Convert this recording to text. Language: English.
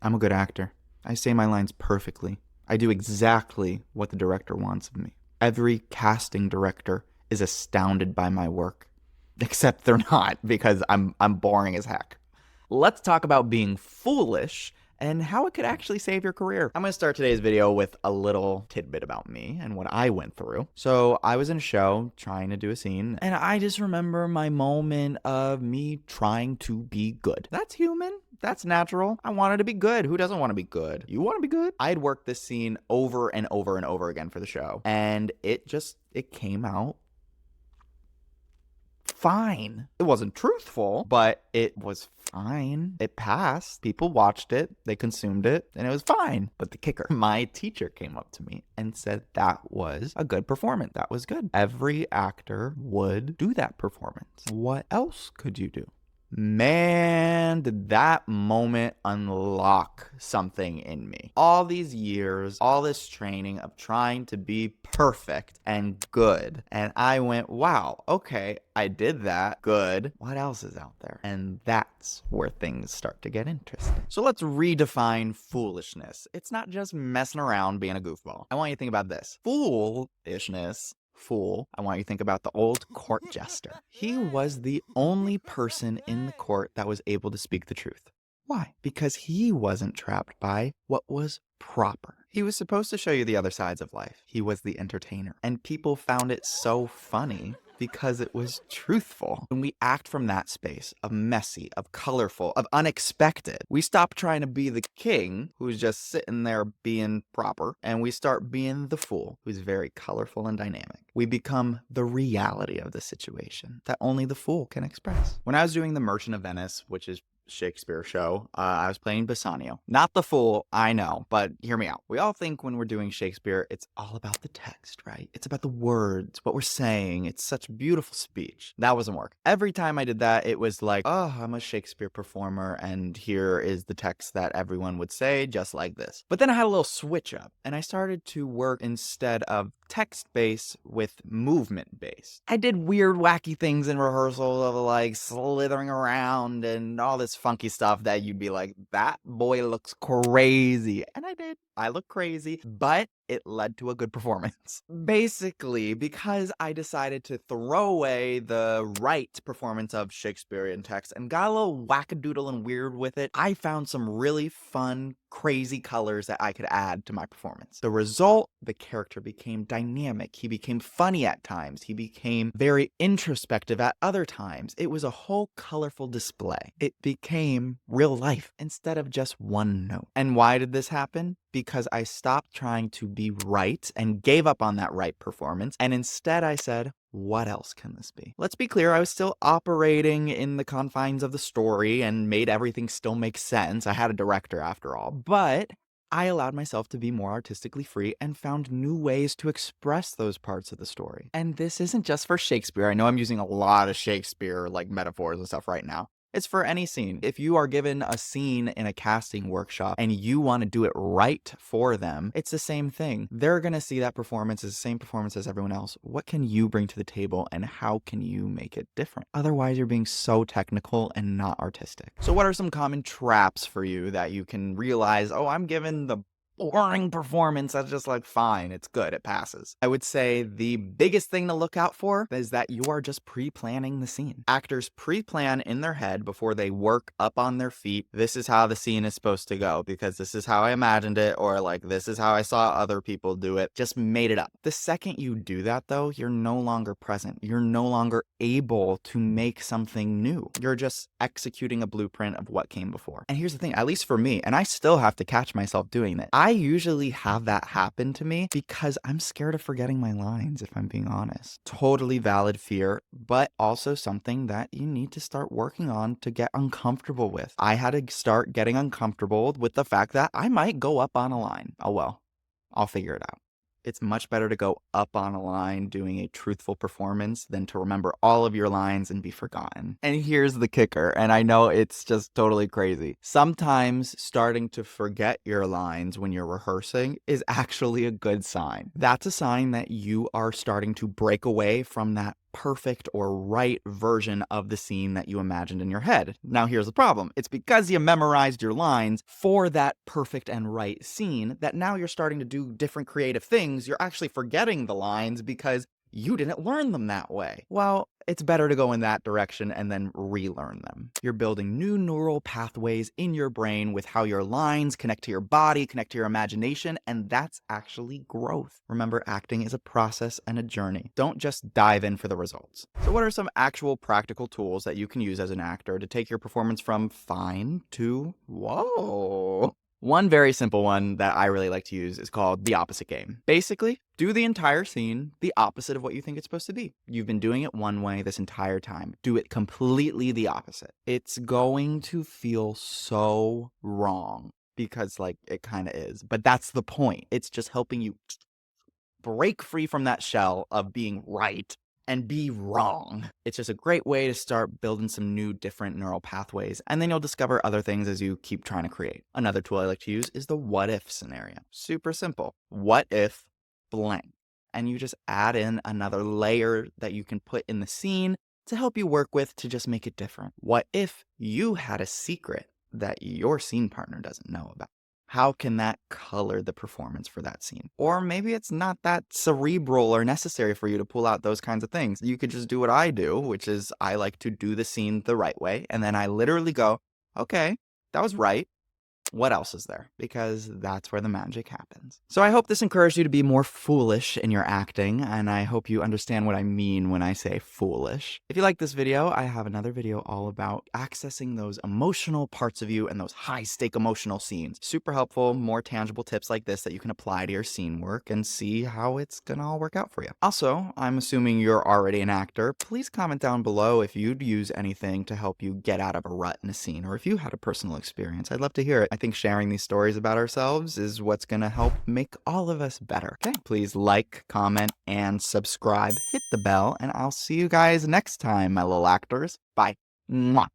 I'm a good actor. I say my lines perfectly. I do exactly what the director wants of me. Every casting director is astounded by my work. Except they're not, because I'm boring as heck. Let's talk about being foolish and how it could actually save your career. I'm going to start today's video with a little tidbit about me and what I went through. So I was in a show trying to do a scene, and I just remember my moment of me trying to be good. That's human. That's natural. I wanted to be good. Who doesn't want to be good? You want to be good? I had worked this scene over and over and over again for the show, and it came out fine. It wasn't truthful, but it was fine. It passed. People watched it, they consumed it, and it was fine. But the kicker, my teacher came up to me and said that was a good performance. That was good. Every actor would do that performance. What else could you do? Man, did that moment unlock something in me. All these years, all this training of trying to be perfect and good. And I went, wow, okay, I did that. Good. What else is out there? And that's where things start to get interesting. So let's redefine foolishness. It's not just messing around being a goofball. I want you to think about this. Foolishness. Fool, I want you to think about the old court jester. He was the only person in the court that was able to speak the truth. Why? Because he wasn't trapped by what was proper. He was supposed to show you the other sides of life. He was the entertainer. And people found it so funny because it was truthful. When we act from that space of messy, of colorful, of unexpected, we stop trying to be the king who's just sitting there being proper, and we start being the fool who's very colorful and dynamic. We become the reality of the situation that only the fool can express. When I was doing The Merchant of Venice, which is Shakespeare show, I was playing Bassanio. Not the fool, I know, but hear me out. We all think when we're doing Shakespeare, it's all about the text, right? It's about the words, what we're saying. It's such beautiful speech. That wasn't work. Every time I did that, it was like, oh, I'm a Shakespeare performer, and here is the text that everyone would say, just like this. But then I had a little switch up, and I started to work instead of text-based with movement-based. I did weird, wacky things in rehearsal of like slithering around and all this funky stuff that you'd be like, that boy looks crazy. And I did. I look crazy, but it led to a good performance. Basically, because I decided to throw away the right performance of Shakespearean text and got a little wackadoodle and weird with it, I found some really fun, crazy colors that I could add to my performance. The result, the character became dynamic. He became funny at times. He became very introspective at other times. It was a whole colorful display. It became real life instead of just one note. And why did this happen? Because I stopped trying to be right and gave up on that right performance. And instead I said, what else can this be? Let's be clear, I was still operating in the confines of the story and made everything still make sense. I had a director after all, but I allowed myself to be more artistically free and found new ways to express those parts of the story. And this isn't just for Shakespeare. I know I'm using a lot of Shakespeare like metaphors and stuff right now. It's for any scene. If you are given a scene in a casting workshop and you want to do it right for them, it's the same thing. They're going to see that performance as the same performance as everyone else. What can you bring to the table and how can you make it different? Otherwise, you're being so technical and not artistic. So what are some common traps for you that you can realize, oh, I'm given the boring performance that's just like, fine, it's good, it passes. I would say the biggest thing to look out for is that you are just pre-planning the scene. Actors pre-plan in their head before they work up on their feet. This is how the scene is supposed to go because this is how I imagined it, or like this is how I saw other people do it. Just made it up. The second you do that though, you're no longer present. You're no longer able to make something new. You're just executing a blueprint of what came before. And here's the thing, at least for me, and I still have to catch myself doing that. I usually have that happen to me because I'm scared of forgetting my lines, if I'm being honest. Totally valid fear, but also something that you need to start working on to get uncomfortable with. I had to start getting uncomfortable with the fact that I might go up on a line. Oh well, I'll figure it out. It's much better to go up on a line doing a truthful performance than to remember all of your lines and be forgotten. And here's the kicker, and I know it's just totally crazy. Sometimes starting to forget your lines when you're rehearsing is actually a good sign. That's a sign that you are starting to break away from that perfect or right version of the scene that you imagined in your head. Now here's the problem. It's because you memorized your lines for that perfect and right scene that now you're starting to do different creative things. You're actually forgetting the lines because you didn't learn them that way. Well, it's better to go in that direction and then relearn them. You're building new neural pathways in your brain with how your lines connect to your body, connect to your imagination, and that's actually growth. Remember, acting is a process and a journey. Don't just dive in for the results. So what are some actual practical tools that you can use as an actor to take your performance from fine to whoa? One very simple one that I really like to use is called the opposite game. Basically, do the entire scene the opposite of what you think it's supposed to be. You've been doing it one way this entire time. Do it completely the opposite. It's going to feel so wrong because, like, it kind of is. But that's the point. It's just helping you break free from that shell of being right and be wrong. It's just a great way to start building some new different neural pathways, and then you'll discover other things as you keep trying to create. Another tool I like to use is the what if scenario. Super simple. What if blank? And you just add in another layer that you can put in the scene to help you work with to just make it different. What if you had a secret that your scene partner doesn't know about? How can that color the performance for that scene? Or maybe it's not that cerebral or necessary for you to pull out those kinds of things. You could just do what I do, which is I like to do the scene the right way. And then I literally go, okay, that was right. What else is there? Because that's where the magic happens. So I hope this encouraged you to be more foolish in your acting, and I hope you understand what I mean when I say foolish. If you like this video, I have another video all about accessing those emotional parts of you and those high-stake emotional scenes. Super helpful, more tangible tips like this that you can apply to your scene work and see how it's gonna all work out for you. Also, I'm assuming you're already an actor. Please comment down below if you'd use anything to help you get out of a rut in a scene, or if you had a personal experience. I'd love to hear it. I think sharing these stories about ourselves is what's going to help make all of us better. Okay, please like, comment, and subscribe. Hit the bell, and I'll see you guys next time, my little actors. Bye. Mwah.